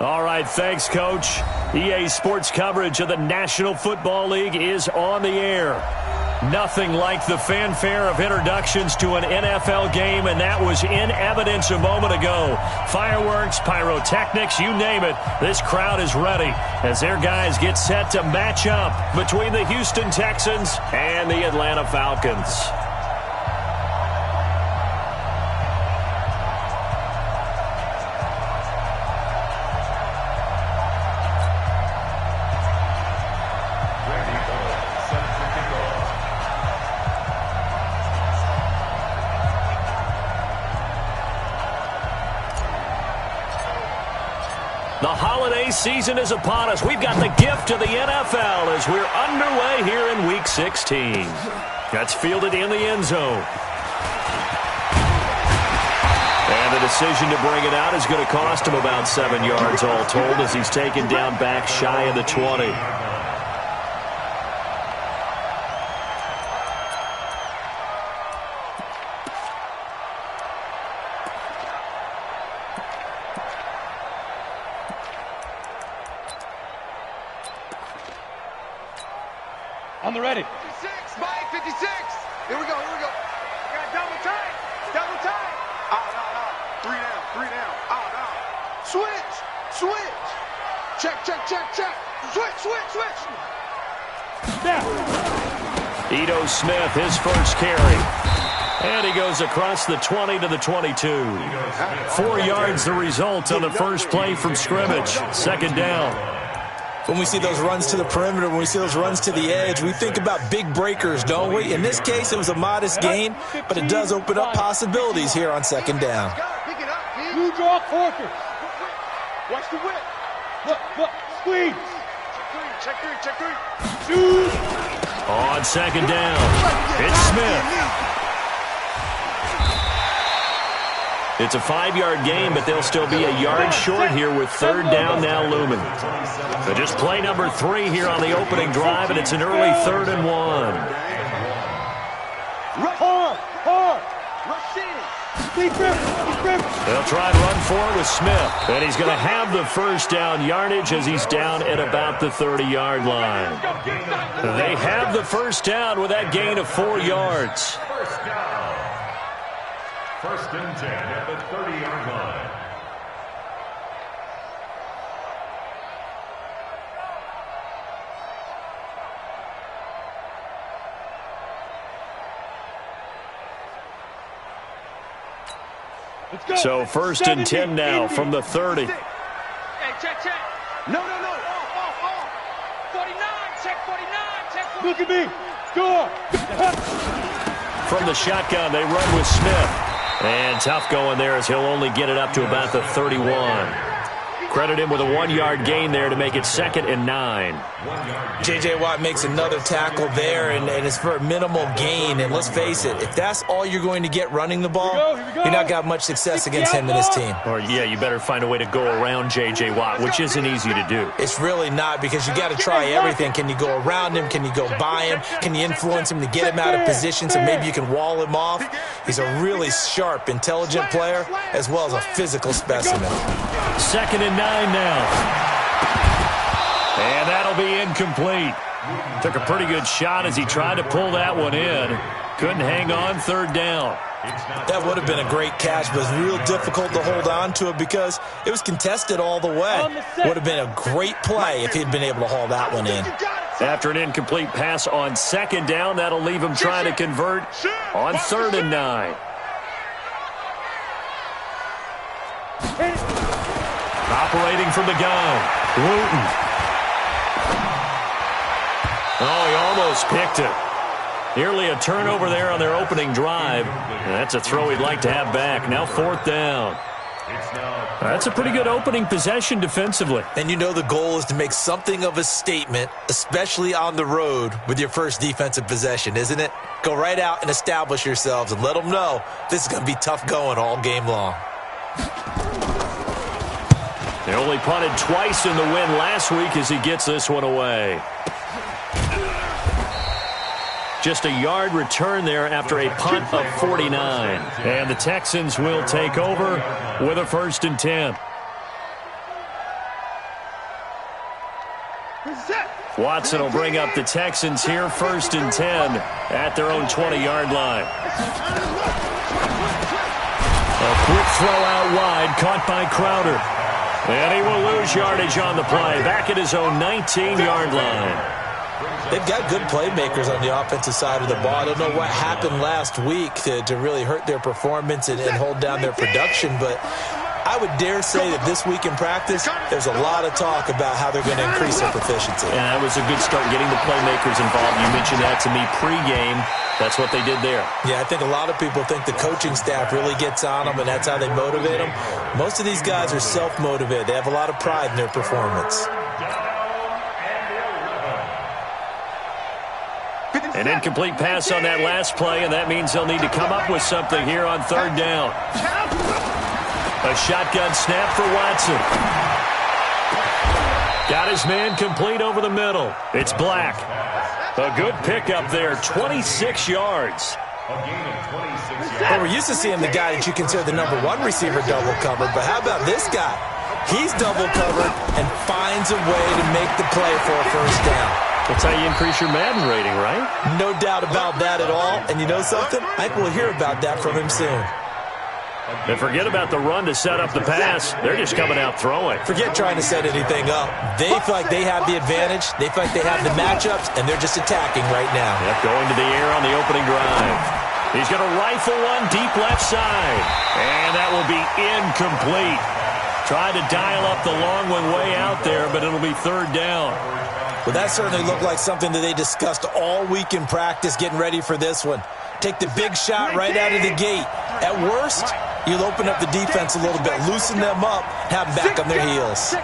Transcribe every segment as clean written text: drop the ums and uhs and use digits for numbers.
All right, thanks, Coach. EA Sports coverage of the National Football League is on the air. Nothing like the fanfare of introductions to an NFL game, and that was in evidence a moment ago. Fireworks, pyrotechnics, you name it. This crowd is ready as their guys get set to match up between the Houston Texans and the Atlanta Falcons. The holiday season is upon us. We've got the gift of the NFL as we're underway here in Week 16. That's fielded in the end zone. And the decision to bring it out is going to cost him about 7 yards all told as he's taken down back shy of the 20. On the ready. 56, Mike, 56. Here we go, here we go. Got double tight, double tight. No. 3 down. Switch. Check. Switch. Snap. Ito Smith, his first carry. And he goes across the 20 to the 22. 4 yards the result on the first play from scrimmage. Second down. When we see those runs to the perimeter, when we see those runs to the edge, we think about big breakers, don't we? In this case, it was a modest gain, but it does open up possibilities here on second down. You draw quarters. Watch the whip. Look, squeeze. Check three. Shoot. On second down, it's Smith. It's a 5-yard gain, but they'll still be a yard short here with third down now looming. So just play number 3 here on the opening drive, and it's an early 3rd and 1. Hard. Rush in. They'll try and run for it with Smith, and he's going to have the first down yardage as he's down at about the 30-yard line. They have the first down with that gain of 4 yards. First and 10 at the 30-yard line. So first and 10 now from the 30. Hey, check. No. Off. 49, check 49. Look at me. Score. From the shotgun, they run with Smith. And tough going there as he'll only get it up to about the 31. Credit him with a 1-yard gain there to make it 2nd and 9. J.J. Watt makes another tackle there, and it's for a minimal gain. And let's face it, if that's all you're going to get running the ball, you're not got much success against him and his team. Or, yeah, you better find a way to go around J.J. Watt, which isn't easy to do. It's really not, because you got to try everything. Can you go around him? Can you go by him? Can you influence him to get him out of position so maybe you can wall him off? He's a really sharp, intelligent player as well as a physical specimen. 2nd and 9 now. And that'll be incomplete. Took a pretty good shot as he tried to pull that one in. Couldn't hang on, 3rd down. That would have been a great catch, but it was real difficult to hold on to it because it was contested all the way. Would have been a great play if he'd been able to haul that one in. After an incomplete pass on 2nd down, that'll leave him trying to convert on 3rd and 9. Operating from the gun, Wooten. Oh, he almost picked it. Nearly a turnover there on their opening drive. And that's a throw he'd like to have back. Now 4th down. That's a pretty good opening possession defensively. And you know the goal is to make something of a statement, especially on the road with your first defensive possession, isn't it? Go right out and establish yourselves and let them know this is going to be tough going all game long. They only punted twice in the win last week as he gets this one away. Just a yard return there after a punt of 49. And the Texans will take over with a 1st and 10. Watson will bring up the Texans here, 1st and 10 at their own 20-yard line. A quick throw out wide, caught by Crowder. And he will lose yardage on the play, back at his own 19-yard line. They've got good playmakers on the offensive side of the ball. I don't know what happened last week to really hurt their performance and hold down their production, but I would dare say that this week in practice, there's a lot of talk about how they're going to increase their proficiency. And that was a good start, getting the playmakers involved. You mentioned that to me pregame. That's what they did there. Yeah, I think a lot of people think the coaching staff really gets on them, and that's how they motivate them. Most of these guys are self-motivated. They have a lot of pride in their performance. An incomplete pass on that last play, and that means they'll need to come up with something here on 3rd down. A shotgun snap for Watson. Got his man complete over the middle. It's Black. A good pickup there, 26 yards. Well, we're used to seeing the guy that you consider the #1 receiver double covered, but how about this guy? He's double covered and finds a way to make the play for a 1st down. That's how you increase your Madden rating, right? No doubt about that at all. And you know something? I think we'll hear about that from him soon. And forget about the run to set up the pass. They're just coming out throwing. Forget trying to set anything up. They feel like they have the advantage. They feel like they have the matchups, and they're just attacking right now. Yep, going to the air on the opening drive. He's going to rifle one deep left side. And that will be incomplete. Tried to dial up the long one way out there, but it'll be 3rd down. Well, that certainly looked like something that they discussed all week in practice getting ready for this one. Take the big shot right out of the gate. At worst, you'll open up the defense a little bit, loosen them up, have them back on their heels.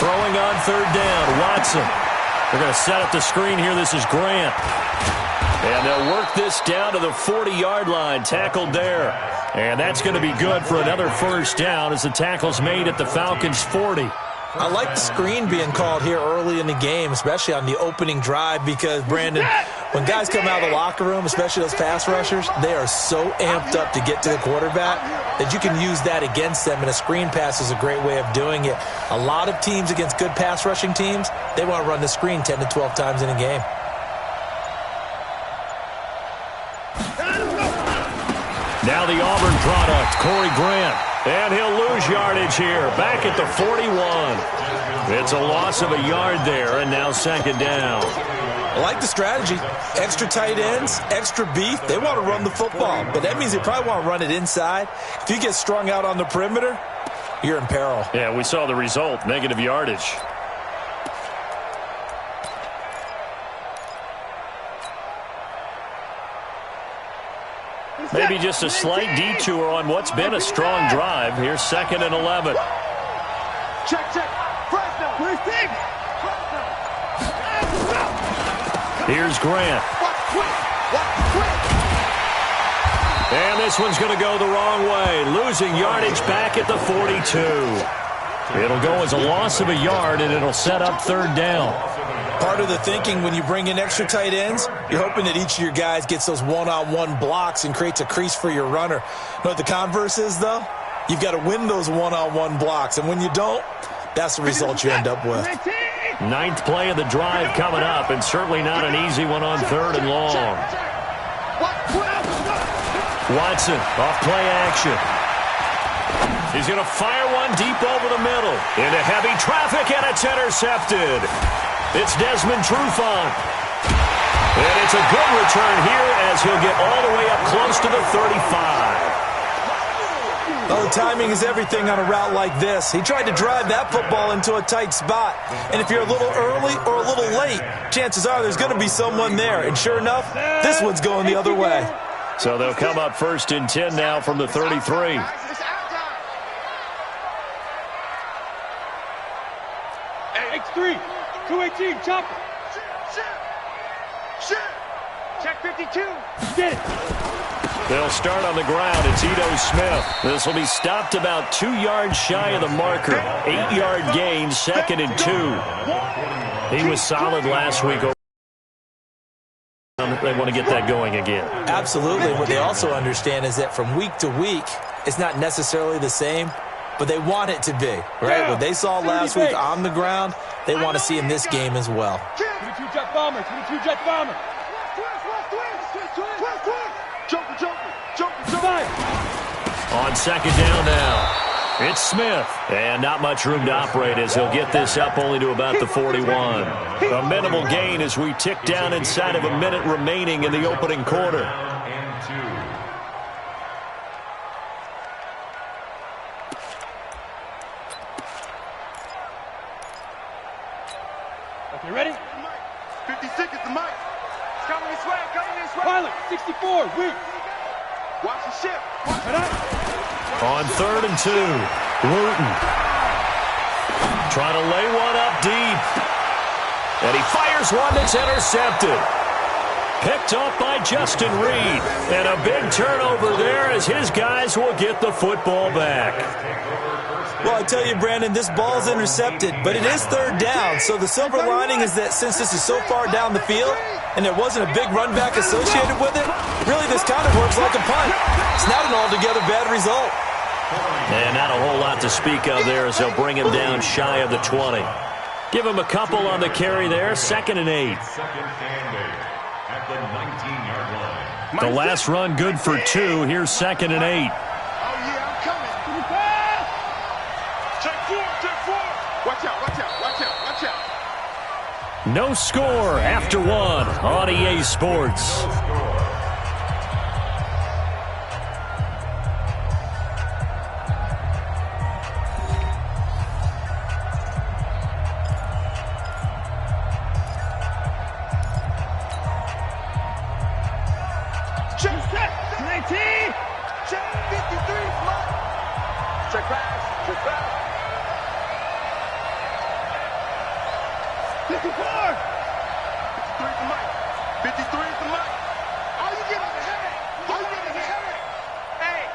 Throwing on 3rd down, Watson. They're going to set up the screen here. This is Grant. And they'll work this down to the 40-yard line, tackled there. And that's going to be good for another 1st down as the tackle's made at the Falcons' 40. I like the screen being called here early in the game, especially on the opening drive, because, Brandon, when guys come out of the locker room, especially those pass rushers, they are so amped up to get to the quarterback that you can use that against them, and a screen pass is a great way of doing it. A lot of teams against good pass rushing teams, they want to run the screen 10 to 12 times in a game. Now the Auburn product, Corey Grant. And he'll lose yardage here, back at the 41. It's a loss of a yard there, and now 2nd down. I like the strategy. Extra tight ends, extra beef. They want to run the football, but that means they probably want to run it inside. If you get strung out on the perimeter, you're in peril. Yeah, we saw the result, negative yardage. Maybe just a slight detour on what's been a strong drive. Here's 2nd and 11. Check. Fresno. Here's Grant. And this one's going to go the wrong way. Losing yardage back at the 42. It'll go as a loss of a yard, and it'll set up 3rd down. Part of the thinking when you bring in extra tight ends, you're hoping that each of your guys gets those one-on-one blocks and creates a crease for your runner. You know what the converse is, though? You've got to win those one-on-one blocks, and when you don't, that's the result you end up with. 9th play of the drive coming up, and certainly not an easy one on 3rd and long. Watson, off play action. He's going to fire one deep over the middle. Into heavy traffic, and it's intercepted. It's Desmond Trufant. And it's a good return here as he'll get all the way up close to the 35. Well, the timing is everything on a route like this. He tried to drive that football into a tight spot. And if you're a little early or a little late, chances are there's going to be someone there. And sure enough, this one's going the other way. So they'll come up 1st and 10 now from the 33. X3, 218, chopper. Check 52. Get it. They'll start on the ground. It's Ito Smith. This will be stopped about 2 yards shy of the marker. 8-yard gain, 2nd and 2. He was solid last week. they want to get that going again. Absolutely. What they also understand is that from week to week, it's not necessarily the same, but they want it to be, right? What they saw last week on the ground, they want to see in this game as well. 22 jet bomber, 22 jet bomber. On second down now, it's Smith. And not much room to operate as he'll get this up only to about the 41. A minimal gain as we tick down inside of a minute remaining in the opening quarter. Okay, ready? 56 is the mic. It's coming this way, Pilot, 64, weak. Watch the ship. On 3rd and 2, Wooten trying to lay one up deep. And he fires one that's intercepted. Picked off by Justin Reed. And a big turnover there as his guys will get the football back. Well, I tell you, Brandon, this ball's intercepted, but it is 3rd down. So the silver lining is that since this is so far down the field and there wasn't a big run back associated with it, really this kind of works like a punt. It's not an altogether bad result. And not a whole lot to speak of there as they'll bring him down shy of the 20. Give him a couple on the carry there, 2nd and 8. At the 19-yard line. The last run good for 2. Here's 2nd and 8. No score after 1 on EA Sports. Check 19. Check 53. Check pass. Check pass. 54! 53 is the mic. 53 is the mic. All you get is a headache. All you get is a headache. Hey.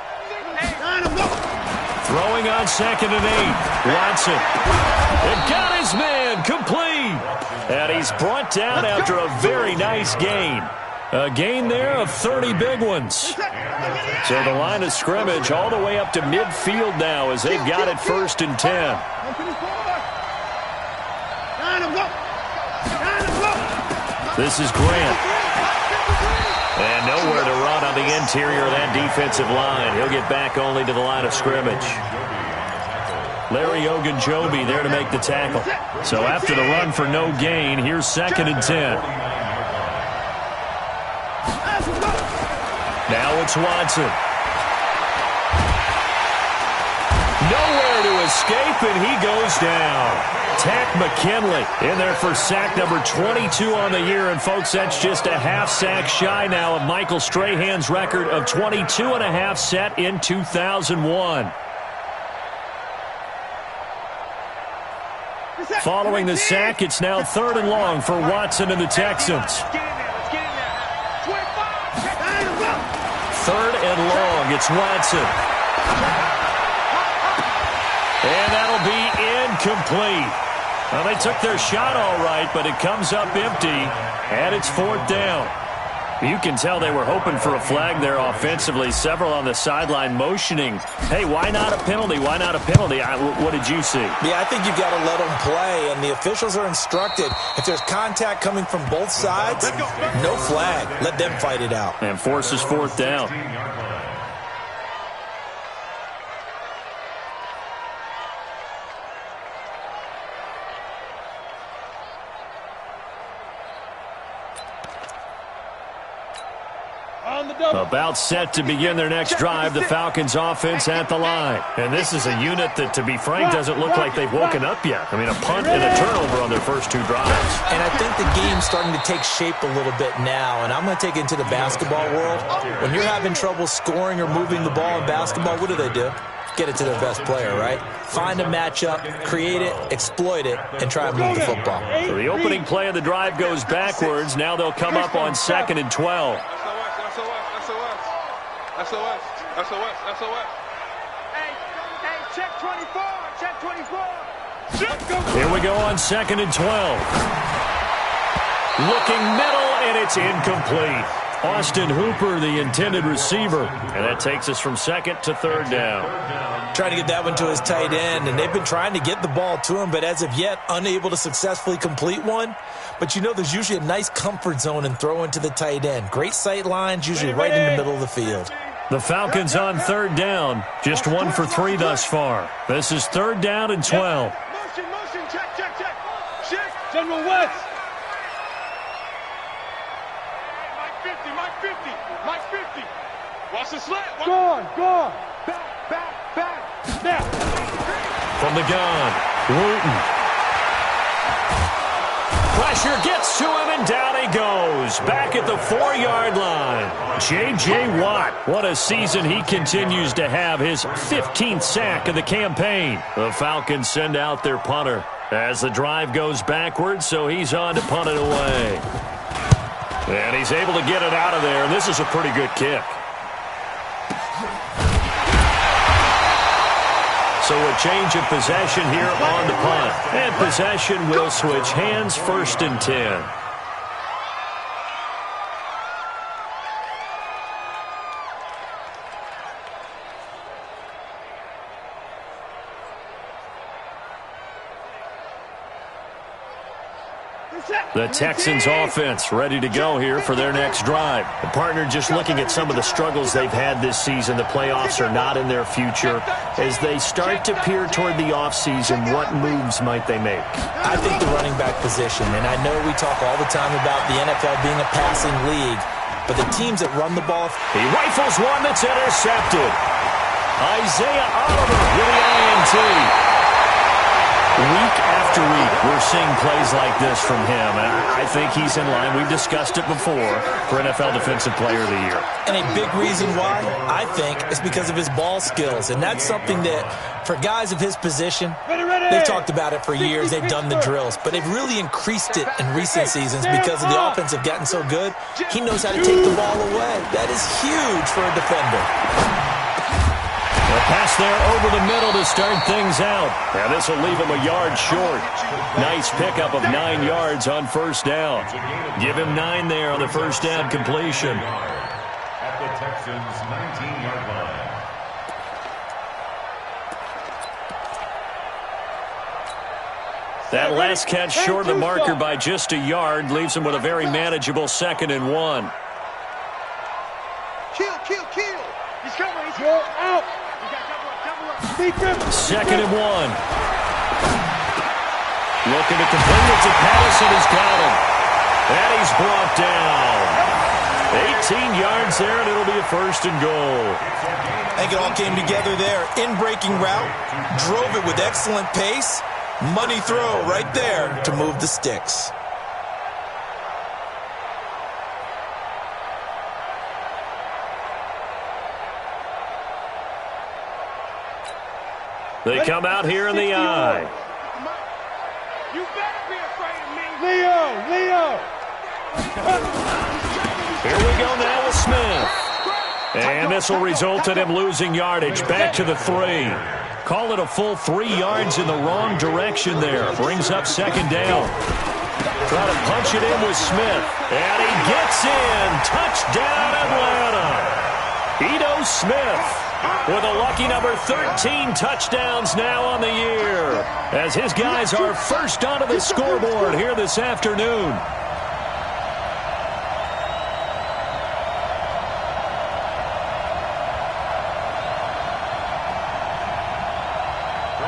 Throwing on 2nd and 8. Watson. It got his man complete. And he's brought down after a very nice gain. A gain there of 30 big ones. So the line of scrimmage all the way up to midfield now as they've got it 1st and 10. This is Grant. And nowhere to run on the interior of that defensive line. He'll get back only to the line of scrimmage. Larry Ogunjobi there to make the tackle. So after the run for no gain, here's 2nd and 10. Now it's Watson. Nowhere to escape, and he goes down. Tack McKinley in there for sack number 22 on the year. And, folks, that's just a half sack shy now of Michael Strahan's record of 22.5 set in 2001. Following the sack, it's now 3rd and long for Watson and the Texans. 3rd and long, it's Watson. And that'll be incomplete. Well, they took their shot all right, but it comes up empty, and it's 4th down. You can tell they were hoping for a flag there offensively. Several on the sideline motioning, hey, why not a penalty? Why not a penalty? What did you see? Yeah, I think you've got to let them play, and the officials are instructed. If there's contact coming from both sides, no flag. Let them fight it out. And forces 4th down. About set to begin their next drive, the Falcons offense at the line. And this is a unit that, to be frank, doesn't look like they've woken up yet. I mean, a punt and a turnover on their first 2 drives. And I think the game's starting to take shape a little bit now. And I'm going to take it into the basketball world. When you're having trouble scoring or moving the ball in basketball, what do? Get it to their best player, right? Find a matchup, create it, exploit it, and try and move the football. So the opening play of the drive goes backwards. Now they'll come up on 2nd and 12. SOS. Hey, check 24. Check 24. Here we go on 2nd and 12. Looking middle, and it's incomplete. Austin Hooper, the intended receiver. And that takes us from second to third down. Trying to get that one to his tight end, and they've been trying to get the ball to him, but as of yet, unable to successfully complete one. But you know there's usually a nice comfort zone in throwing to the tight end. Great sight lines, usually right in the middle of the field. The Falcons on third down. Just 1 for 3 thus far. This is third down and 12. Motion, check. General West. Mike 50. Watch the slant. Gone. Back. Snap. From the gun, Wooten. Pressure gets to him, and down he goes. Back at the 4-yard line. J.J. Watt, what a season he continues to have. His 15th sack of the campaign. The Falcons send out their punter as the drive goes backwards, so he's on to punt it away. And he's able to get it out of there, and this is a pretty good kick. So a change of possession here on the punt. And possession will switch hands, 1st and 10. The Texans offense ready to go here for their next drive. The partner just looking at some of the struggles they've had this season. The playoffs are not in their future. As they start to peer toward the offseason, what moves might they make? I think the running back position, and I know we talk all the time about the NFL being a passing league, but the teams that run the ball. He rifles one that's intercepted. Isaiah Oliver with the INT. Week after week, we're seeing plays like this from him, and I think he's in line. We've discussed it before for NFL Defensive Player of the Year. And a big reason why, I think, is because of his ball skills, and that's something that, for guys of his position, they've talked about it for years. They've done the drills, but they've really increased it in recent seasons because of the offense have gotten so good. He knows how to take the ball away. That is huge for a defender. A pass there over the middle to start things out. And this will leave him a yard short. Nice pickup of 9 yards on 1st down. Give him 9 there on the 1st down completion. At the Texans' 19-yard line. That last catch short of the marker by just a yard leaves him with a very manageable 2nd and 1. Kill. He's coming. Go out. 2nd and 1. Looking to complete it to Patterson. He's got him. And he's brought down. 18 yards there, and it'll be a 1st and goal. I think it all came together there. In-breaking route. Drove it with excellent pace. Money throw right there to move the sticks. They come out here in the eye. You better be afraid of me. Leo. Here we go now with Smith. And this will result in him losing yardage. Back to the 3. Call it a full 3 yards in the wrong direction there. Brings up 2nd down. Try to punch it in with Smith. And he gets in. Touchdown, Atlanta. Ito Smith with a lucky number 13 touchdowns now on the year, as his guys are first onto the scoreboard here this afternoon.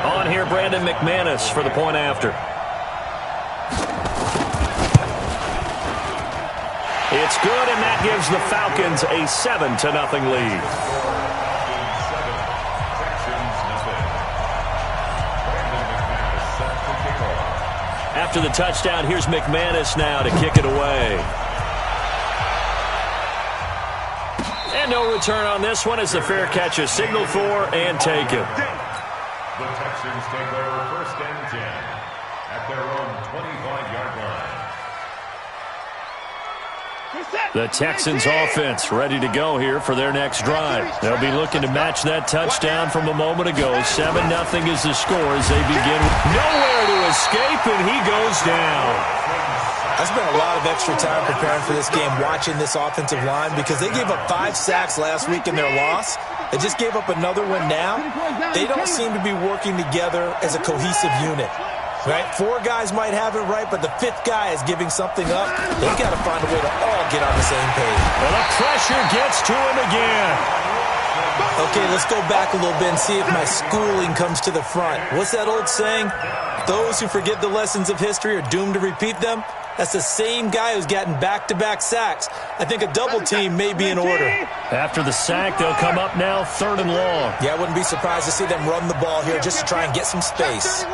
On here, Brandon McManus for the point after. It's good, and that gives the Falcons a 7-0 lead. After the touchdown, here's McManus now to kick it away. And no return on this one as the fair catch is signaled for and taken. The Texans take over 1st and 10 at their own 25-yard line. The Texans offense ready to go here for their next drive. They'll be looking to match that touchdown from a moment ago. 7-0 is the score as they begin. Nowhere to escape, and he goes down. I spent a lot of extra time preparing for this game watching this offensive line because they gave up 5 sacks last week in their loss. They just gave up another one now. They don't seem to be working together as a cohesive unit. Right? 4 guys might have it right, but the 5th guy is giving something up. They've got to find a way to all get on the same page. And the pressure gets to him again. Okay, let's go back a little bit and see if my schooling comes to the front. What's that old saying? Those who forget the lessons of history are doomed to repeat them. That's the same guy who's gotten back-to-back sacks. I think a double team may be in order. After the sack, they'll come up now 3rd and long. Yeah, I wouldn't be surprised to see them run the ball here just to try and get some space.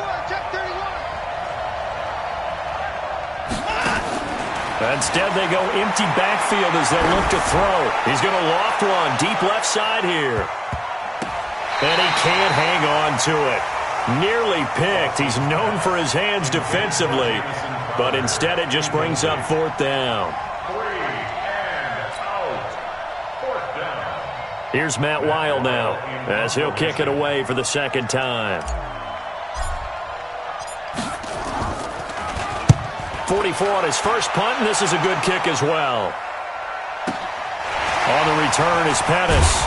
Instead, they go empty backfield as they look to throw. He's going to loft one deep left side here. And he can't hang on to it. Nearly picked. He's known for his hands defensively. But instead, it just brings up 4th down. 3 and out. 4th down. Here's Matt Weil now as he'll kick it away for the 2nd time. 44 on his first punt, and this is a good kick as well. On the return is Pettis.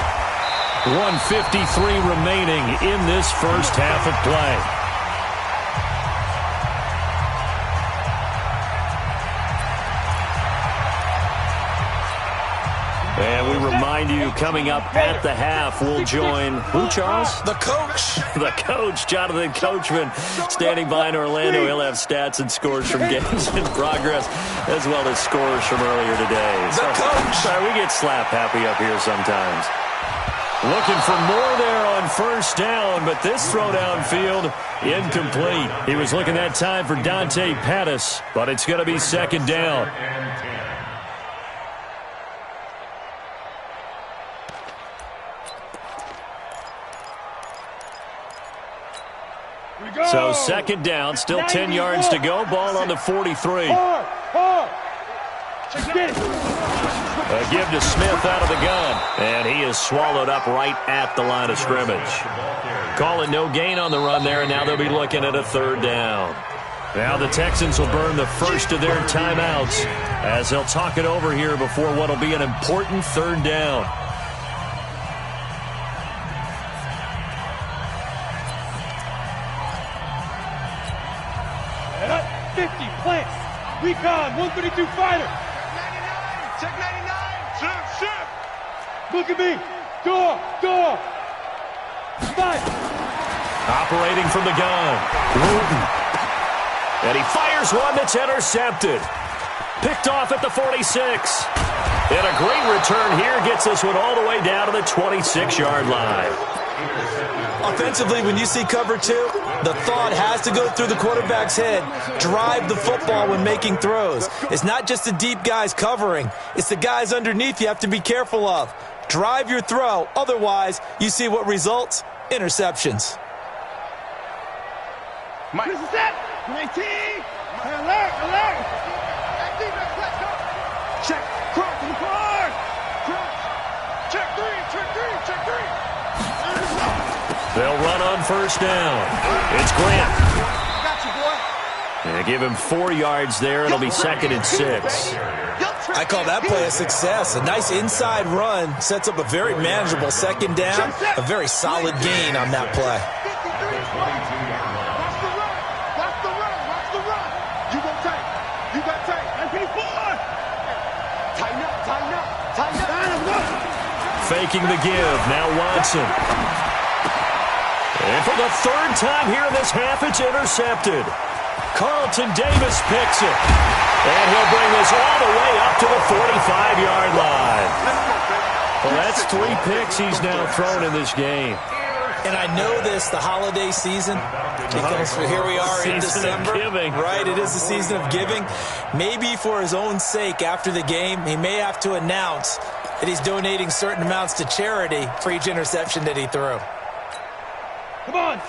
1:53 remaining in this first half of play. And we remind you, coming up at the half, we'll join who, Charles? The coach. The coach, Jonathan Coachman, standing by in Orlando. He'll have stats and scores from games in progress, as well as scores from earlier today. The coach. Sorry, we get slap happy up here sometimes. Looking for more there on 1st down, but this throw downfield incomplete. He was looking that time for Dante Pettis, but it's going to be 2nd down. So 2nd down, still 10 yards to go. Ball on the 43. A give to Smith out of the gun. And he is swallowed up right at the line of scrimmage. Calling no gain on the run there, and now they'll be looking at a 3rd down. Now the Texans will burn the first of their timeouts as they'll talk it over here before what will be an important 3rd down. Plant. Recon, 132 fighter. Check 99. Shift. Look at me. Door. Fight. Operating from the gun. Wooten. And he fires one that's intercepted. Picked off at the 46. And a great return here gets this one all the way down to the 26-yard line. Offensively, when you see cover 2, the thought has to go through the quarterback's head. Drive the football when making throws. It's not just the deep guys covering. It's the guys underneath you have to be careful of. Drive your throw. Otherwise, you see what results? Interceptions. Mike. This is it. 19. Alert. Check. Cross in the car. Cross. Check 3. They'll run on 1st down. It's Grant. Got you, boy. And give him 4 yards there. It'll be 2nd and 6. I call that play a success. A nice inside run sets up a very manageable 2nd down. A very solid gain on that play. Watch the run. You go tight. You got tight. Tighten up. Faking the give. Now Watson. And for the 3rd time here in this half, it's intercepted. Carlton Davis picks it. And he'll bring this all the way up to the 45-yard line. Well, that's 3 picks he's now thrown in this game. And I know this, the holiday season, because here we are in December. Right, it is the season of giving. Maybe for his own sake after the game, he may have to announce that he's donating certain amounts to charity for each interception that he threw.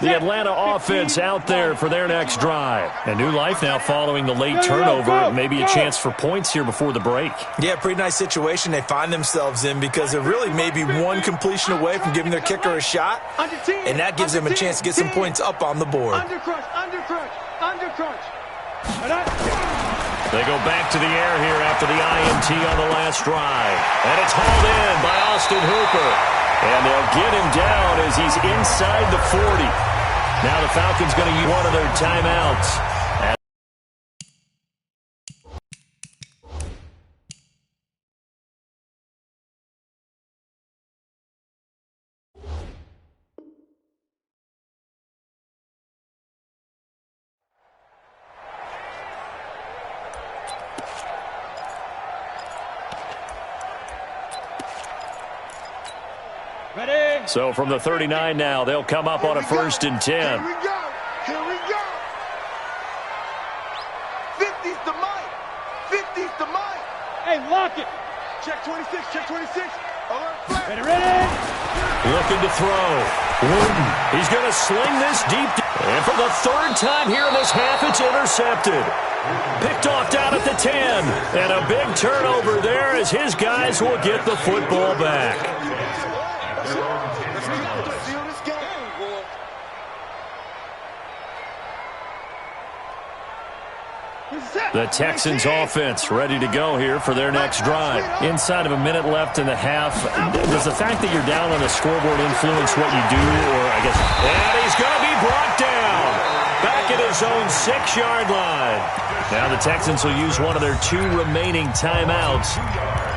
The Atlanta offense out there for their next drive. A new life now following the late turnover. Maybe a chance for points here before the break. Yeah, pretty nice situation they find themselves in because they're really maybe one completion away from giving their kicker a shot. And that gives them a chance to get some points up on the board. Under crunch. They go back to the air here after the INT on the last drive. And it's hauled in by Austin Hooper. And they'll get him down as he's inside the 40. Now the Falcons going to use one of their timeouts. Ready? So from the 39 now, they'll come up on a 1st and 10. Here we go. Here we go. 50's the mic. 50's the mic. Hey, lock it. Check 26. Check 26. Alert flag. Ready? Looking to throw. Wooden. He's going to sling this deep. And for the 3rd time here in this half, it's intercepted. Picked off down at the 10. And a big turnover there as his guys will get the football back. The Texans offense ready to go here for their next drive. Inside of a minute left in the half. Does the fact that you're down on the scoreboard influence what you do? Or I guess, and he's going to be brought down back at his own 6-yard line. Now the Texans will use one of their 2 remaining timeouts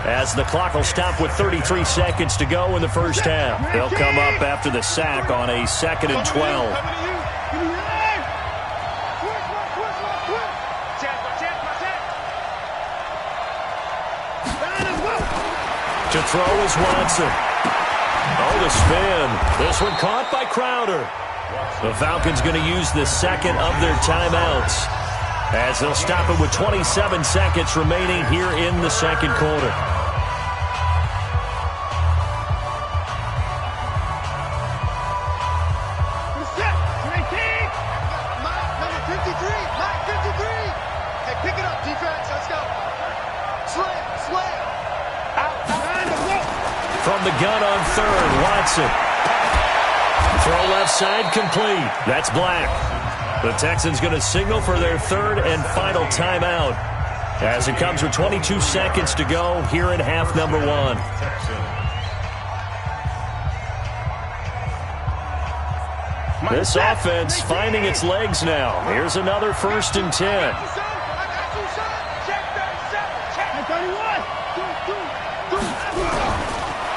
as the clock will stop with 33 seconds to go in the first half. They'll come up after the sack on a 2nd and 12. To throw is Watson. Oh, the spin. This one caught by Crowder. The Falcons going to use the 2nd of their timeouts as they'll stop it with 27 seconds remaining here in the 2nd quarter. From the gun on 3rd, Watson. Throw left side complete. That's Black. The Texans going to signal for their 3rd and final timeout as it comes with 22 seconds to go here in half number 1. This offense finding its legs now. Here's another 1st and 10.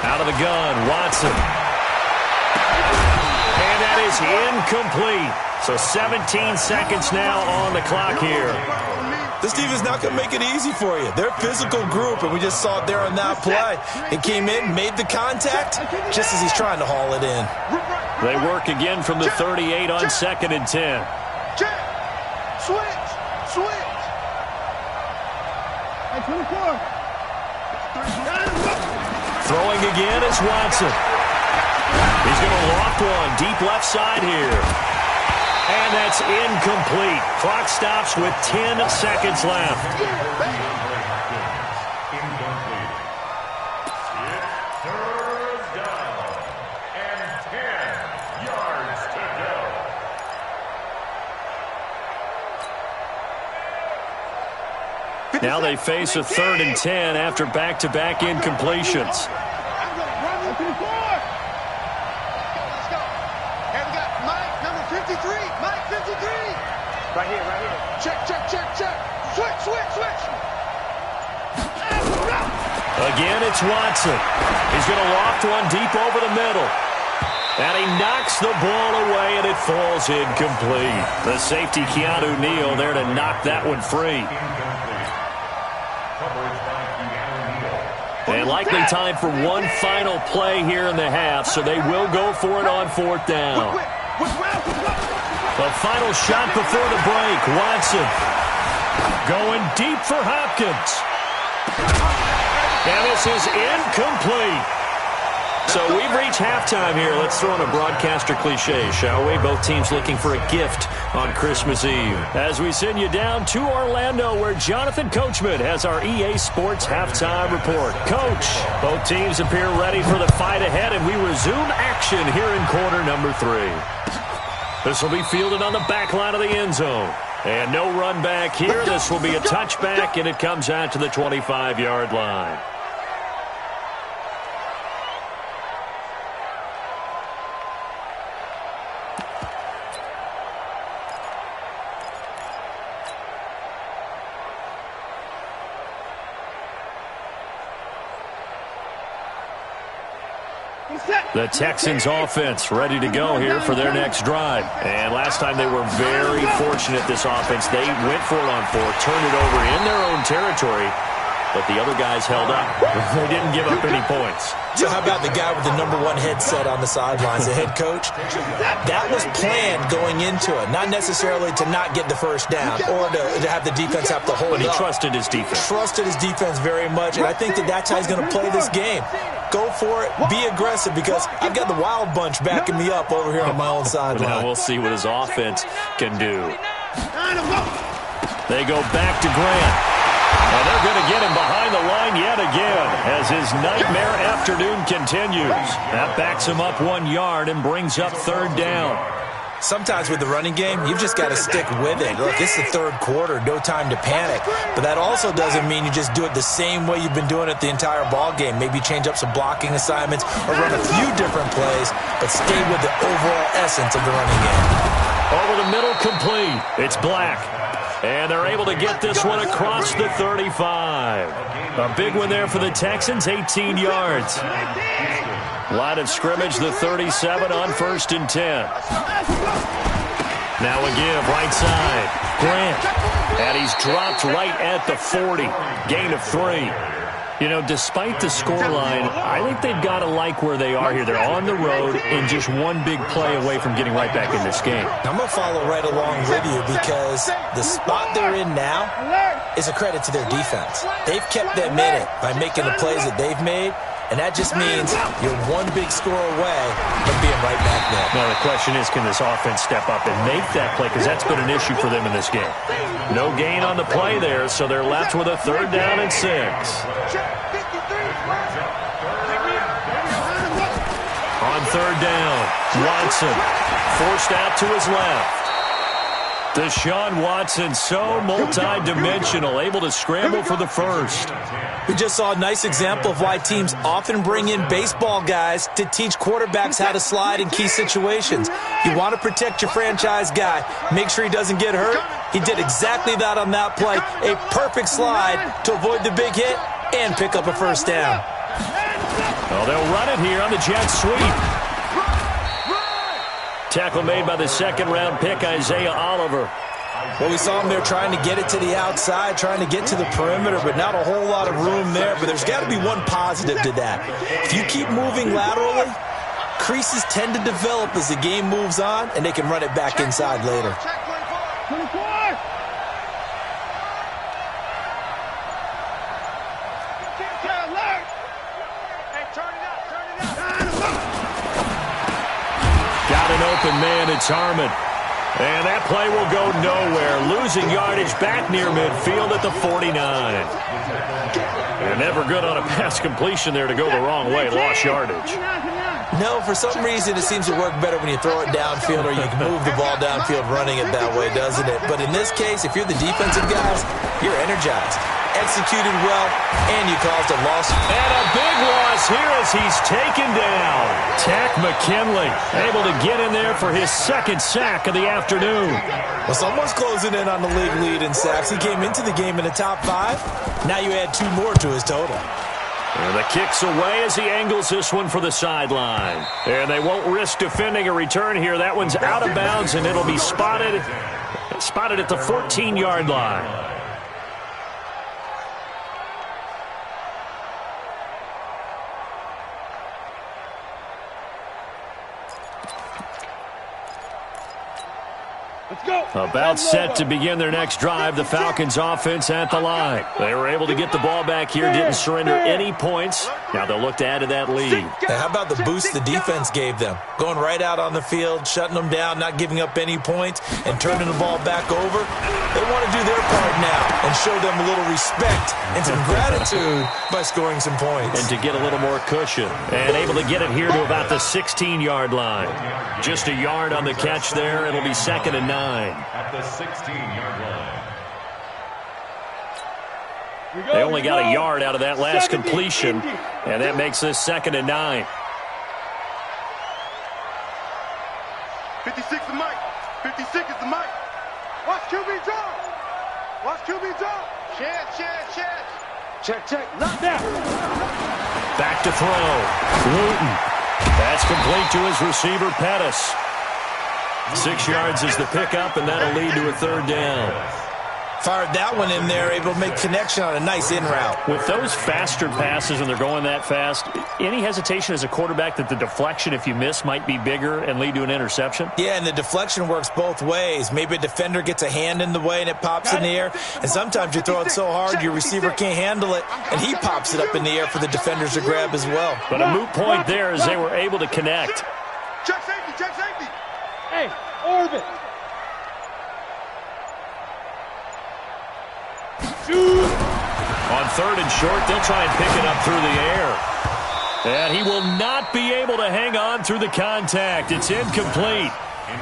Out of the gun, Watson. And that is incomplete. So 17 seconds now on the clock here. This defense not going to make it easy for you. They're a physical group, and we just saw it there on that play. It came in, made the contact, just as he's trying to haul it in. They work again from the 38 on 2nd and 10. Switch. Switch. Hey, 24. Throwing again is Watson. He's going to loft one deep left side here. And that's incomplete. Clock stops with 10 seconds left. Incomplete. It's 3rd down and 10 yards to go. Now they face a 3rd and 10 after back-to-back incompletions. Right here. Check. Switch. Again, it's Watson. He's going to loft one deep over the middle. And he knocks the ball away, and it falls incomplete. The safety, Keanu Neal, there to knock that one free. And likely time for one final play here in the half, so they will go for it on 4th down. The final shot before the break. Watson going deep for Hopkins. And this is incomplete. So we've reached halftime here. Let's throw in a broadcaster cliche, shall we? Both teams looking for a gift on Christmas Eve. As we send you down to Orlando, where Jonathan Coachman has our EA Sports halftime report. Coach, both teams appear ready for the fight ahead, and we resume action here in quarter number 3. This will be fielded on the back line of the end zone. And no run back here. This will be a touchback, and it comes out to the 25-yard line. The Texans offense ready to go here for their next drive. And last time they were very fortunate, this offense. They went for it on fourth, turned it over in their own territory, but the other guys held up. They didn't give up any points. So how about the guy with the #1 headset on the sidelines, the head coach? That was planned going into it, not necessarily to not get the first down or to have the defense have to hold But he up. trusted his defense. Trusted his defense very much, and I think that's how he's going to play this game. Go for it. Be aggressive, because I've got the wild bunch backing me up over here on my own sideline. Now we'll see what his offense can do. They go back to Grant. And they're going to get him behind the line yet again as his nightmare afternoon continues. That backs him up 1 yard and brings up third down. Sometimes with the running game, you've just got to stick with it. Look, it's the third quarter, no time to panic. But that also doesn't mean you just do it the same way you've been doing it the entire ball game. Maybe change up some blocking assignments or run a few different plays, but stay with the overall essence of the running game. Over the middle, complete. It's Black. And they're able to get this one across the 35. A big one there for the Texans, 18 yards. Line of scrimmage, the 37 on 1st and 10. Now a give, right side. Grant. And he's dropped right at the 40. Gain of 3. You know, despite the scoreline, I think they've got to like where they are here. They're on the road and just one big play away from getting right back in this game. I'm going to follow right along with you, because the spot they're in now is a credit to their defense. They've kept them in it by making the plays that they've made, and that just means you're one big score away from being right back there. Now the question is, can this offense step up and make that play? Because that's been an issue for them in this game. No gain on the play there, so they're left with a 3rd down and 6. On 3rd down, Watson forced out to his left. Deshaun Watson, so multi-dimensional, able to scramble for the first. We just saw a nice example of why teams often bring in baseball guys to teach quarterbacks how to slide in key situations. You want to protect your franchise guy. Make sure he doesn't get hurt. He did exactly that on that play. A perfect slide to avoid the big hit and pick up a first down. Well, they'll run it here on the jet sweep. Tackle made by the 2nd-round pick, Isaiah Oliver. Well, we saw him there trying to get it to the outside, trying to get to the perimeter, but not a whole lot of room there. But there's got to be one positive to that. If you keep moving laterally, creases tend to develop as the game moves on, and they can run it back inside later. Got an open man, it's Harmon. And that play will go nowhere. Losing yardage back near midfield at the 49. And never good on a pass completion there to go the wrong way. Lost yardage. No, for some reason it seems to work better when you throw it downfield or you can move the ball downfield running it that way, doesn't it? But in this case, if you're the defensive guys, you're energized. Executed well, and you caused a loss. And a big loss here as he's taken down. Tack McKinley able to get in there for his 2nd sack of the afternoon. Well, someone's closing in on the league lead in sacks. He came into the game in the top 5. Now you add 2 more to his total. And the kick's away as he angles this one for the sideline. And they won't risk defending a return here. That one's out of bounds, and it'll be spotted at the 14-yard line. About set to begin their next drive, the Falcons offense at the line. They were able to get the ball back here, didn't surrender any points. Now they'll look to add to that lead. Now, how about the boost the defense gave them? Going right out on the field, shutting them down, not giving up any points, and turning the ball back over. They want to do their part now and show them a little respect and some gratitude by scoring some points. And to get a little more cushion. And able to get it here to about the 16-yard line. Just a yard on the catch there. It'll be 2nd and 9. 9. At the 16-yard line. They only got a yard out of that last completion, and that makes this 2nd and 9. 56 is Mike. 56 is the Mike. Watch QB drop. Watch QB drop. Check. Not that. Back to throw. Luton. That's complete to his receiver, Pettis. 6 yards is the pickup, and that'll lead to a 3rd down. Fired that one in there, able to make connection on a nice in route. With those faster passes and they're going that fast, any hesitation as a quarterback that the deflection, if you miss, might be bigger and lead to an interception? Yeah, and the deflection works both ways. Maybe a defender gets a hand in the way and it pops in the air. And sometimes you throw it so hard your receiver can't handle it, and he pops it up in the air for the defenders to grab as well. But a moot point there as they were able to connect. Check safety. Hey, orbit. On 3rd and short, they'll try and pick it up through the air. And he will not be able to hang on through the contact. It's incomplete.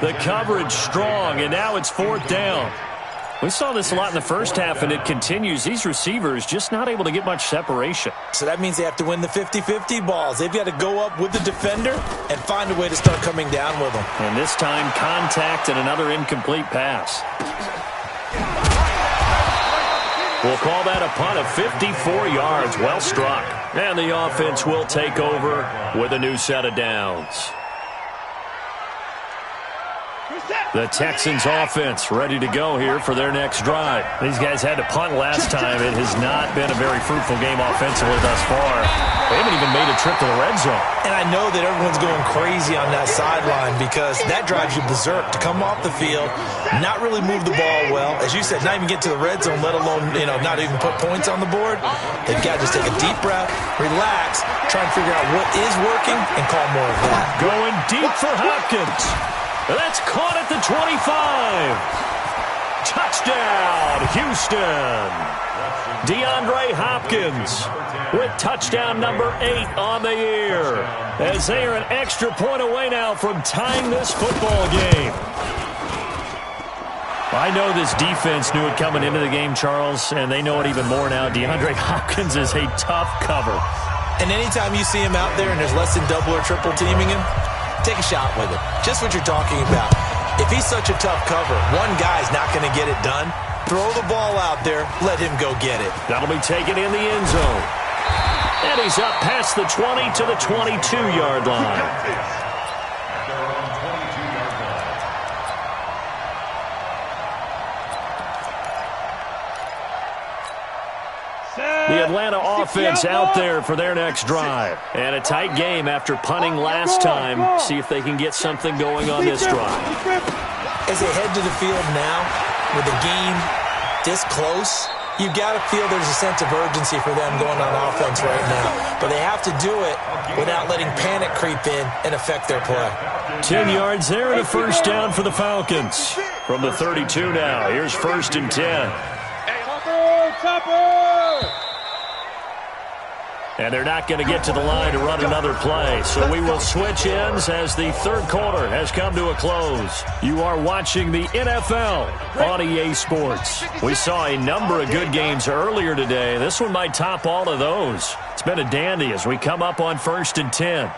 The coverage strong, and now it's 4th down. We saw this a lot in the first half, and it continues. These receivers just not able to get much separation. So that means they have to win the 50-50 balls. They've got to go up with the defender and find a way to start coming down with them. And this time, contact and another incomplete pass. We'll call that a punt of 54 yards. Well struck. And the offense will take over with a new set of downs. The Texans offense ready to go here for their next drive. These guys had to punt last time. It has not been a very fruitful game offensively thus far. They haven't even made a trip to the red zone. And I know that everyone's going crazy on that sideline because that drives you berserk to come off the field, not really move the ball well. As you said, not even get to the red zone, let alone, not even put points on the board. They've got to just take a deep breath, relax, try and figure out what is working, and call more of that. Going deep for Hopkins. That's caught at the 25. Touchdown, Houston. DeAndre Hopkins with touchdown number 8 on the year, as they are an extra point away now from tying this football game. I know this defense knew it coming into the game, Charles, and they know it even more now. DeAndre Hopkins is a tough cover. And anytime you see him out there and there's less than double or triple teaming him, take a shot with him. Just what you're talking about. If he's such a tough cover, one guy's not going to get it done. Throw the ball out there. Let him go get it. That'll be taken in the end zone. And he's up past the 20 to the 22-yard line. The Atlanta offense out there for their next drive. And a tight game after punting last time. See if they can get something going on this drive. As they head to the field now, with the game this close, you've got to feel there's a sense of urgency for them going on offense right now. But they have to do it without letting panic creep in and affect their play. 10 yards there and a first down for the Falcons. From the 32 now, here's 1st and 10. Topper! And they're not going to get to the line to run another play. So we will switch ends as the third quarter has come to a close. You are watching the NFL on EA Sports. We saw a number of good games earlier today. This one might top all of those. It's been a dandy as we come up on 1st and 10.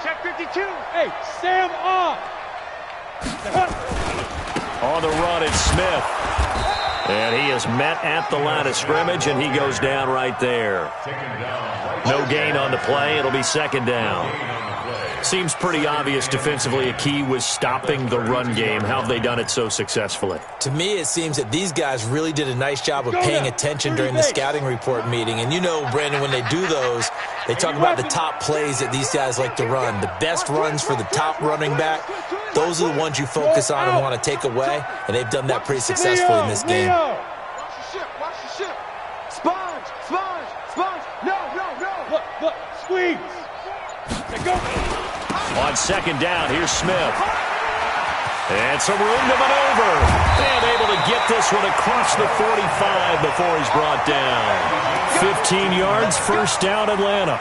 Check 52. Hey, Sam off. On the run, it's Smith. And he is met at the line of scrimmage, and he goes down right there. No gain on the play. It'll be 2nd down. Seems pretty obvious defensively a key was stopping the run game. How have they done it so successfully? To me, it seems that these guys really did a nice job of paying attention during the scouting report meeting. And you know, Brandon, when they do those, they talk about the top plays that these guys like to run. The best runs for the top running back, those are the ones you focus on and want to take away. And they've done that pretty successfully in this game. Watch the ship. Sponge. No. Look, squeeze. Go. On 2nd down, here's Smith. And some room to maneuver. And able to get this one across the 45 before he's brought down. 15 yards, first down, Atlanta.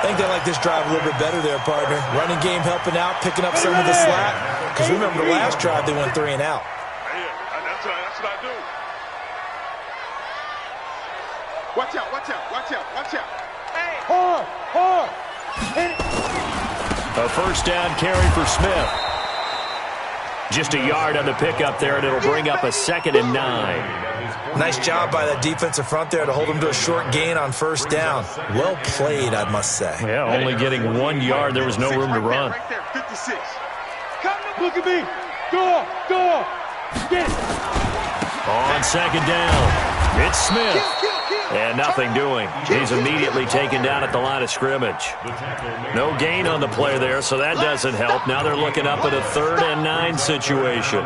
I think they like this drive a little bit better there, partner. Running game helping out, picking up some of the slack. Because remember, the last drive they went 3 and out. Yeah, that's what I do. Watch out, watch out, watch out, watch out. Hey. Hard. Hit it. A first down carry for Smith. Just a yard on the pickup there, and it'll bring up a 2nd and 9. Nice job by that defensive front there to hold them to a short gain on first down. Well played, I must say. Yeah, only getting 1 yard. There was no room to run. Right there, 56. Look at me. Go. Get it. On 2nd down, it's Smith. And nothing doing. He's immediately taken down at the line of scrimmage. No gain on the play there, so that doesn't help. Now they're looking up at a 3rd and 9 situation.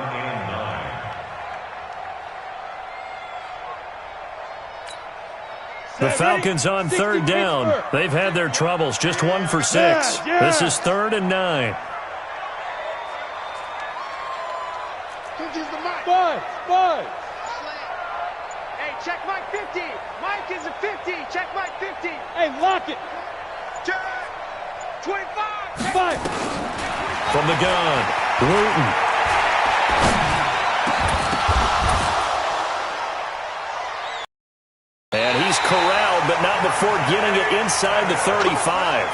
The Falcons on 3rd down. They've had their troubles. Just 1 for 6. This is 3rd and 9. Bud. Hey, check Mike 50. Mike is a 50. Check Mike 50. Hey, lock it. Check. 25. 5. From the gun, Wooten. And he's corralled, but not before getting it inside the 35.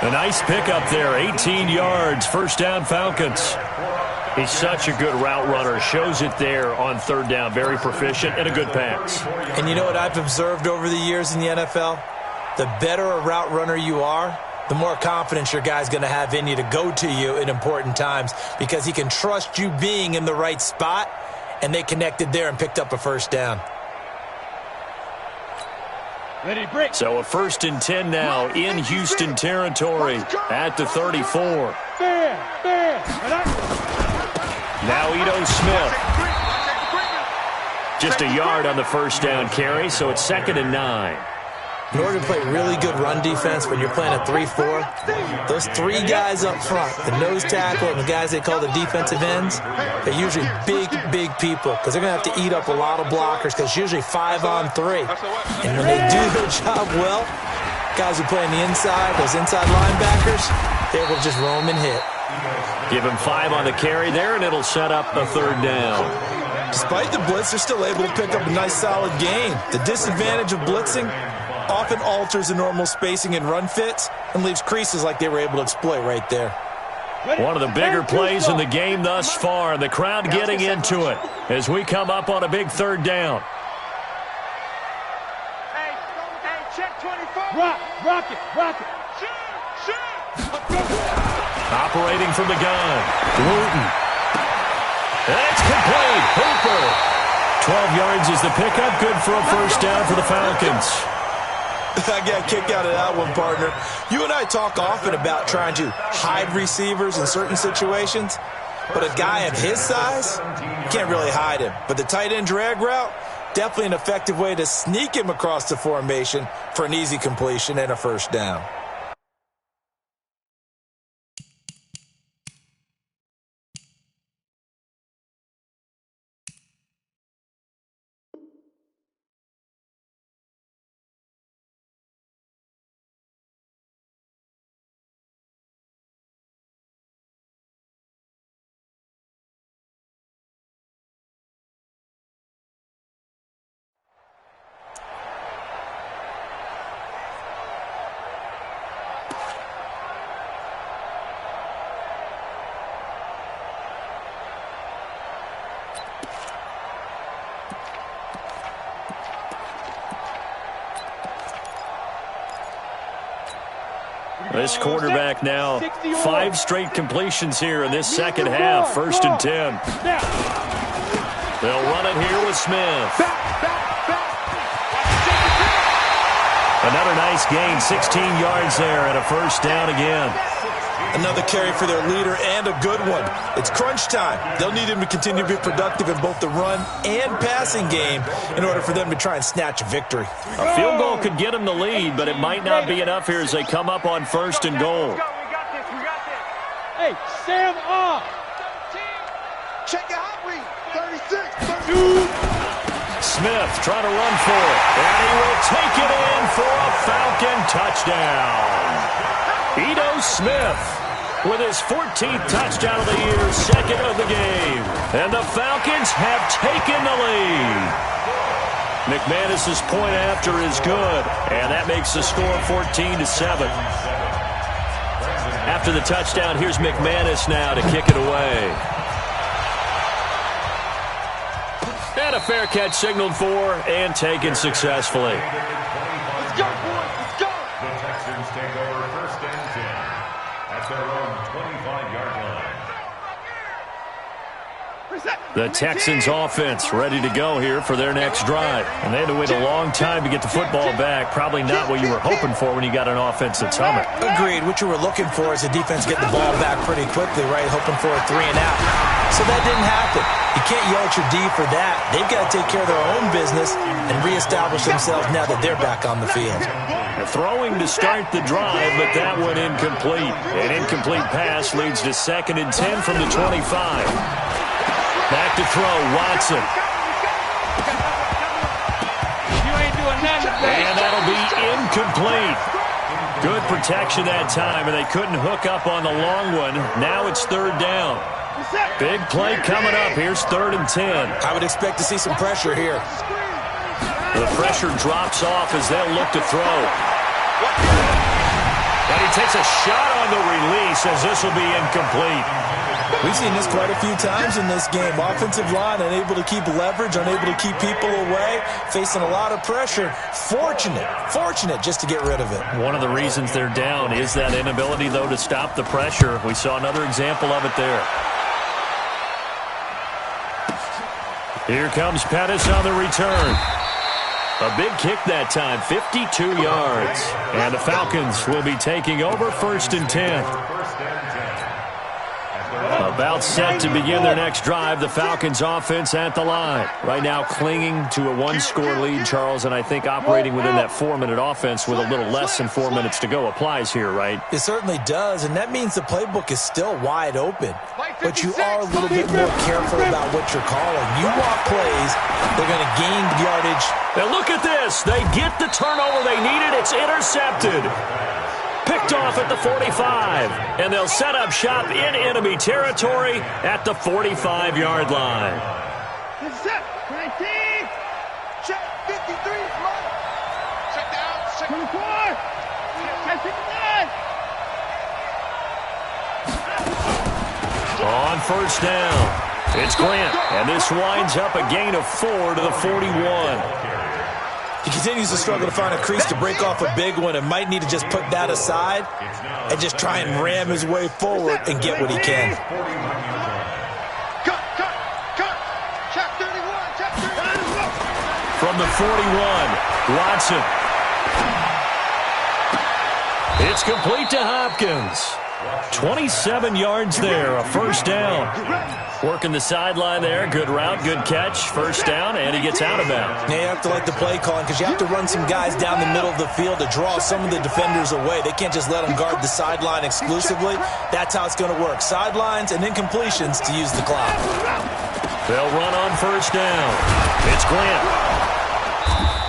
A nice pickup there, 18 yards, first down Falcons. He's such a good route runner. Shows it there on 3rd down. Very proficient and a good pass. And you know what I've observed over the years in the NFL? The better a route runner you are, the more confidence your guy's going to have in you to go to you in important times because he can trust you being in the right spot, and they connected there and picked up a first down. Ready, break. So a 1st and 10 now in Houston territory at the 34. Now Ito Smith. Just a yard on the first down carry, so it's 2nd and 9. In order to play really good run defense when you're playing a 3-4, those 3 guys up front, the nose tackle and the guys they call the defensive ends, they're usually big people because they're going to have to eat up a lot of blockers because it's usually 5 on 3. And when they do their job well, guys who play on the inside, those inside linebackers, they're able to just roam and hit. Give him 5 on the carry there, and it'll set up the 3rd down. Despite the blitz, they're still able to pick up a nice, solid gain. The disadvantage of blitzing often alters the normal spacing and run fits and leaves creases like they were able to exploit right there. One of the bigger plays in the game thus far. The crowd getting into it as we come up on a big 3rd down. Hey, check 24. Rock it. Shoot. Operating from the gun, Wooten. That's complete. Hooper. 12 yards is the pickup. Good for a first down for the Falcons. I got a kick out of that one, partner. You and I talk often about trying to hide receivers in certain situations, but a guy of his size, you can't really hide him. But the tight end drag route, definitely an effective way to sneak him across the formation for an easy completion and a first down. This quarterback now 5 straight completions here in this second half. 1st and 10. They'll run it here with Smith. Another nice gain, 16 yards there and a first down again. Another carry for their leader and a good one. It's crunch time. They'll need him to continue to be productive in both the run and passing game in order for them to try and snatch a victory. A field goal could get them the lead, but it might not be enough here as they come up on 1st and goal. We got this. Hey, Sam off. Check your hot read. 36. Smith trying to run for it. And he will take it in for a Falcon touchdown. Ito Smith with his 14th touchdown of the year, second of the game. And the Falcons have taken the lead. McManus's point after is good, and that makes the score 14-7. After the touchdown, here's McManus now to kick it away. And a fair catch signaled for and taken successfully. Let's go, boys. Let's go. The Texans take over first and 10 at their own 25-yard line. The Texans offense ready to go here for their next drive. And they had to wait a long time to get the football back. Probably not what you were hoping for when you got an offense that's humming. Agreed. What you were looking for is a defense get the ball back pretty quickly, right? Hoping for a 3 and out. So that didn't happen. You can't yell at your D for that. They've got to take care of their own business and reestablish themselves now that they're back on the field. Throwing to start the drive, but that one incomplete. An incomplete pass leads to 2nd and 10 from the 25. Back to throw, Watson. You ain't doing nothing. And that'll be incomplete. Good protection that time, and they couldn't hook up on the long one. Now it's 3rd down. Big play coming up. Here's 3rd and 10. I would expect to see some pressure here. The pressure drops off as they'll look to throw. And he takes a shot on the release as this will be incomplete. We've seen this quite a few times in this game. Offensive line unable to keep leverage, unable to keep people away, facing a lot of pressure. Fortunate just to get rid of it. One of the reasons they're down is that inability, though, to stop the pressure. We saw another example of it there. Here comes Pettis on the return. A big kick that time, 52 yards. And the Falcons will be taking over 1st and 10. About set to begin their next drive. The Falcons offense at the line. Right now clinging to a 1-score lead, Charles, and I think operating within that 4-minute offense with a little less than 4 minutes to go applies here, right? It certainly does, and that means the playbook is still wide open. But you are a little bit more careful about what you're calling. You walk plays, they're going to gain yardage. And look at this. They get the turnover they needed. It's intercepted. Picked off at the 45. And they'll set up shop in enemy territory at the 45-yard line. Set. 19. Check. 53. Check down. Check 24. Check 59. On 1st down, it's Grant. And this winds up a gain of 4 to the 41. He continues to struggle to find a crease to break off a big one and might need to just put that aside and just try and ram his way forward and get what he can. Cut. Check 31. Check 31. From the 41, Watson. It's complete to Hopkins. 27 yards there, a 1st down. Working the sideline there, good route, good catch, 1st down, and he gets out of bounds. Now you have to like the play calling because you have to run some guys down the middle of the field to draw some of the defenders away. They can't just let them guard the sideline exclusively. That's how it's going to work. Sidelines and incompletions to use the clock. They'll run on 1st down. It's Grant.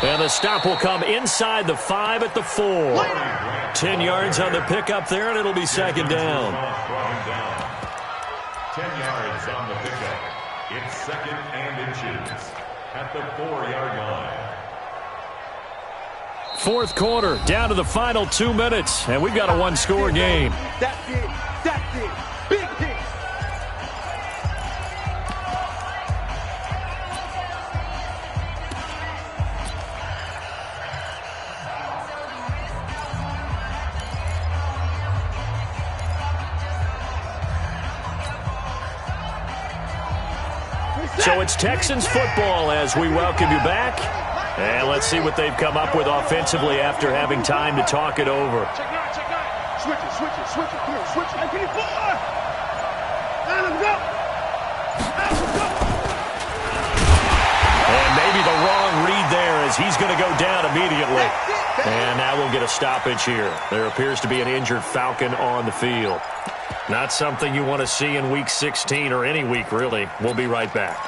And the stop will come inside the 5 at the 4. 10 yards on the pickup there, and it'll be 2nd down. 10 yards on the pickup. It's 2nd and inches at the 4-yard line. 4th quarter, down to the final 2 minutes, and we've got a 1-score game. That big. Big hit. So it's Texans football as we welcome you back. And let's see what they've come up with offensively after having time to talk it over. Check nine. Switch it. Come on, switch it. 54. Let him go. And maybe the wrong read there as he's going to go down immediately. And now we'll get a stoppage here. There appears to be an injured Falcon on the field. Not something you want to see in Week 16 or any week, really. We'll be right back.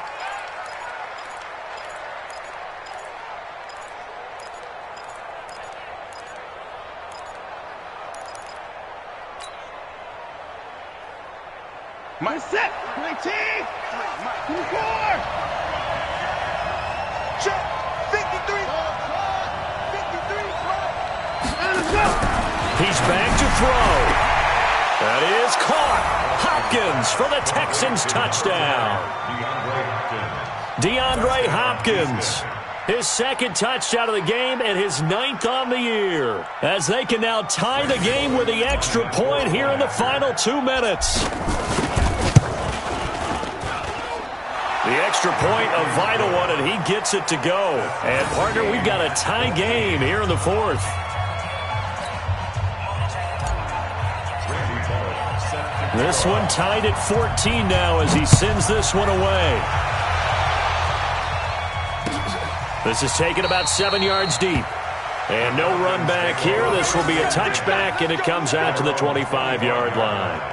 My set. 19. 24. Check. 53. 53. Let's go. He's back to throw. That is caught. Hopkins for the Texans touchdown. DeAndre Hopkins. His second touchdown of the game and his 9th on the year. As they can now tie the game with the extra point here in the final 2 minutes. The extra point, a vital one, and he gets it to go. And, partner, we've got a tie game here in the 4th. This one tied at 14 now as he sends this one away. This is taken about 7 yards deep. And no run back here. This will be a touchback, and it comes out to the 25-yard line.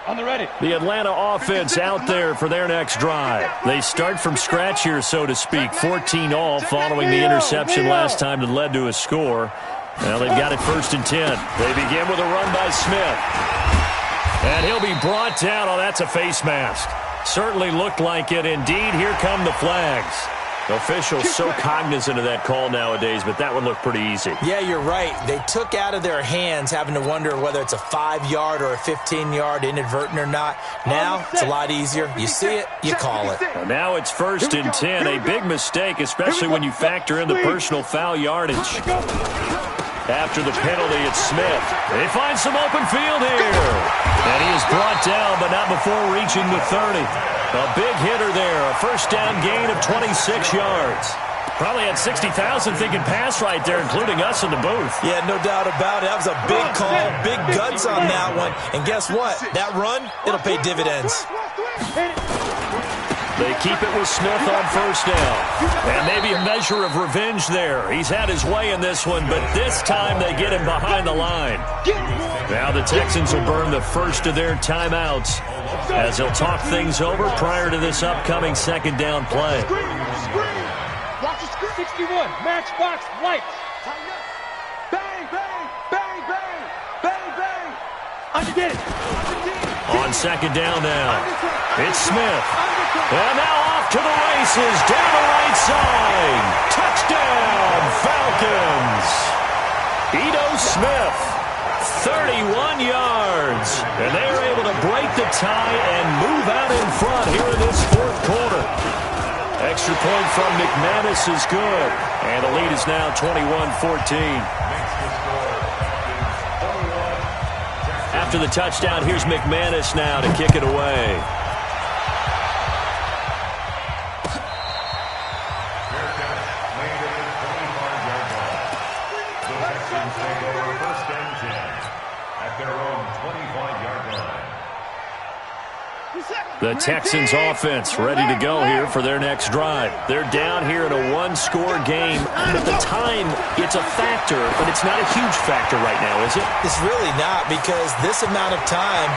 On the ready. The Atlanta offense out there for their next drive. They start from scratch here, so to speak. 14 all following the interception last time that led to a score. Well, they've got it 1st and 10. They begin with a run by Smith. And he'll be brought down. Oh, that's a face mask. Certainly looked like it. Indeed, here come the flags. Officials so cognizant of that call nowadays, but that would look pretty easy. Yeah, you're right. They took out of their hands having to wonder whether it's a 5-yard or a 15-yard inadvertent or not. Now, it's a lot easier. You see it, you call it. Well, now it's 1st and 10. A big mistake, especially when you factor in the personal foul yardage. After the penalty, it's Smith. They find some open field here. And he is brought down, but not before reaching the 30. A big hitter there. A 1st down gain of 26 yards. Probably had 60,000 thinking pass right there, including us in the booth. Yeah, no doubt about it. That was a big call, big guts on that one. And guess what? That run, it'll pay dividends. They keep it with Smith on 1st down. And maybe a measure of revenge there. He's had his way in this one, but this time they get him behind the line. Now the Texans will burn the first of their timeouts as they'll talk things over prior to this upcoming 2nd down play. 61, matchbox lights. Bang, bang, bang, bang, bang, bang. Underdid it. On 2nd down now, it's Smith. And now off to the races, down the right side. Touchdown, Falcons. Ito Smith, 31 yards. And they are able to break the tie and move out in front here in this 4th quarter. Extra point from McManus is good. And the lead is now 21-14. After the touchdown, here's McManus now to kick it away. The Texans offense ready to go here for their next drive. They're down here in a 1-score game. At the time, it's a factor, but it's not a huge factor right now, is it? It's really not, because this amount of time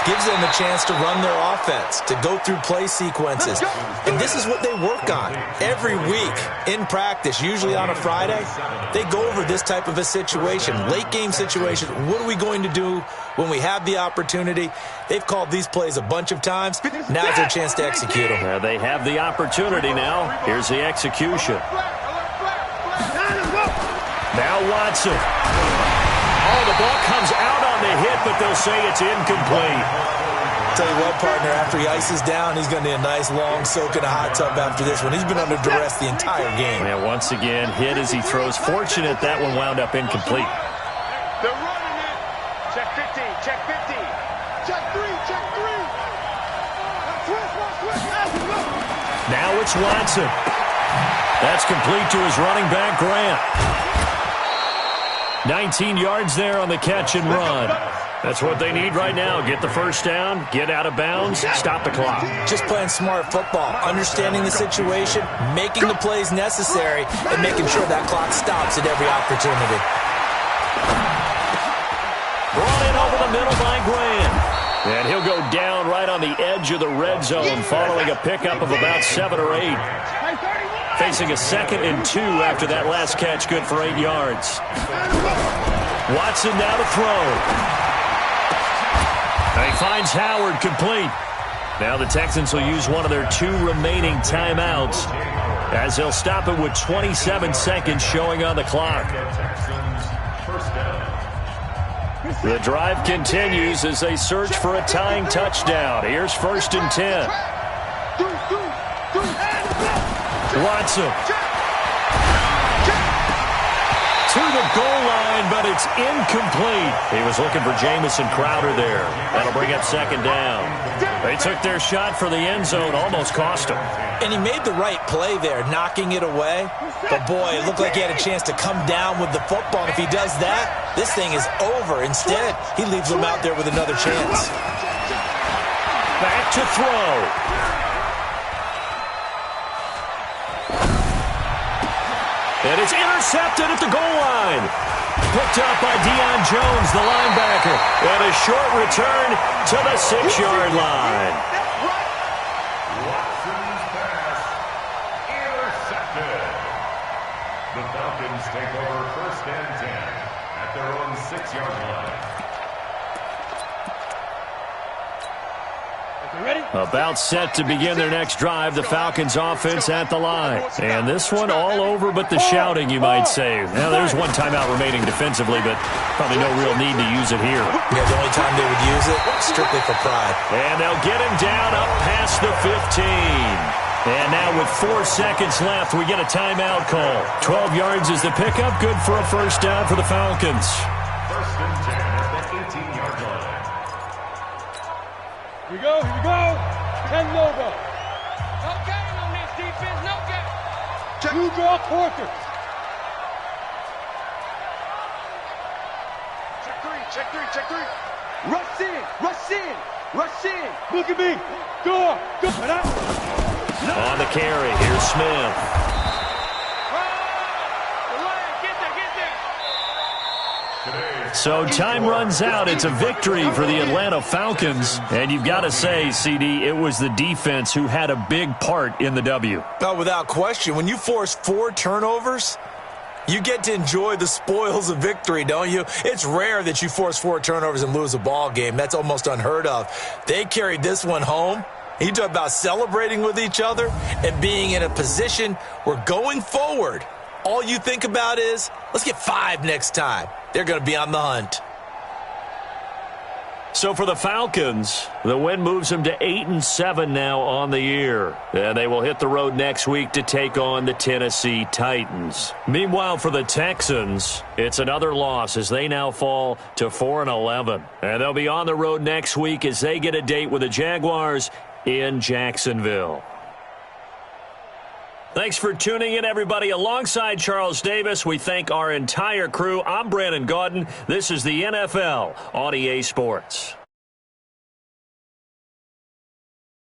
gives them a chance to run their offense, to go through play sequences. And this is what they work on every week in practice, usually on a Friday. They go over this type of a situation, late game situation. What are we going to do when we have the opportunity? They've called these plays a bunch of times. Now's their chance to execute them. They have the opportunity now. Here's the execution. Now Watson. Oh, the ball comes out on the hit, but they'll say it's incomplete. Tell you what, partner, after he ices down, he's going to need a nice long soak in a hot tub after this one. He's been under duress the entire game. Yeah, once again, hit as he throws. Fortunate that one wound up incomplete. They're running it. Check 50. Check 50. Check 3. Check 3. Twist. Now it's Watson. That's complete to his running back, Grant. 19 yards there on the catch and run. That's what they need right now. Get the 1st down, get out of bounds, stop the clock. Just playing smart football, understanding the situation, making the plays necessary, and making sure that clock stops at every opportunity. Brought in over the middle by Grant. And he'll go down right on the edge of the red zone following a pickup of about 7 or 8. Facing a 2nd and 2 after that last catch, good for 8 yards. Watson now to throw. And he finds Howard complete. Now the Texans will use one of their 2 remaining timeouts as they'll stop it with 27 seconds showing on the clock. The drive continues as they search for a tying touchdown. Here's 1st and 10. Watson to the goal line, but it's incomplete. He was looking for Jamison Crowder there. That'll bring up 2nd down. They took their shot for the end zone, almost cost him. And he made the right play there, knocking it away. But, boy, it looked like he had a chance to come down with the football. And if he does that, this thing is over. Instead, he leaves him out there with another chance. Back to throw. And it's intercepted at the goal line. Picked up by Deion Jones, the linebacker. And a short return to the 6-yard line. Watson's pass intercepted. The Falcons take over 1st and 10 at their own 6-yard line. Ready? About set to begin their next drive, the Falcons offense at the line. And this one all over but the shouting, you might say. Now, there's one timeout remaining defensively, but probably no real need to use it here. Yeah, the only time they would use it, strictly for pride. And they'll get him down up past the 15. And now with 4 seconds left, we get a timeout call. 12 yards is the pickup, good for a 1st down for the Falcons. 1st and 10 at the 18-yard line. Here we go, here we go. 10 no go. No game on this defense, no game. 2 draw quarters. Check three. Rush in. Look at me. Go. On the carry, here's Smith. So time runs out. It's a victory for the Atlanta Falcons. And you've got to say, CD, it was the defense who had a big part in the W. Oh, without question. When you force 4 turnovers, you get to enjoy the spoils of victory, don't you? It's rare that you force 4 turnovers and lose a ball game. That's almost unheard of. They carried this one home. You talk about celebrating with each other and being in a position where going forward, all you think about is, let's get 5 next time. They're going to be on the hunt. So for the Falcons, the win moves them to 8-7 now on the year. And they will hit the road next week to take on the Tennessee Titans. Meanwhile, for the Texans, it's another loss as they now fall to 4-11. And they'll be on the road next week as they get a date with the Jaguars in Jacksonville. Thanks for tuning in, everybody. Alongside Charles Davis, we thank our entire crew. I'm Brandon Gaudin. This is the NFL on EA Sports.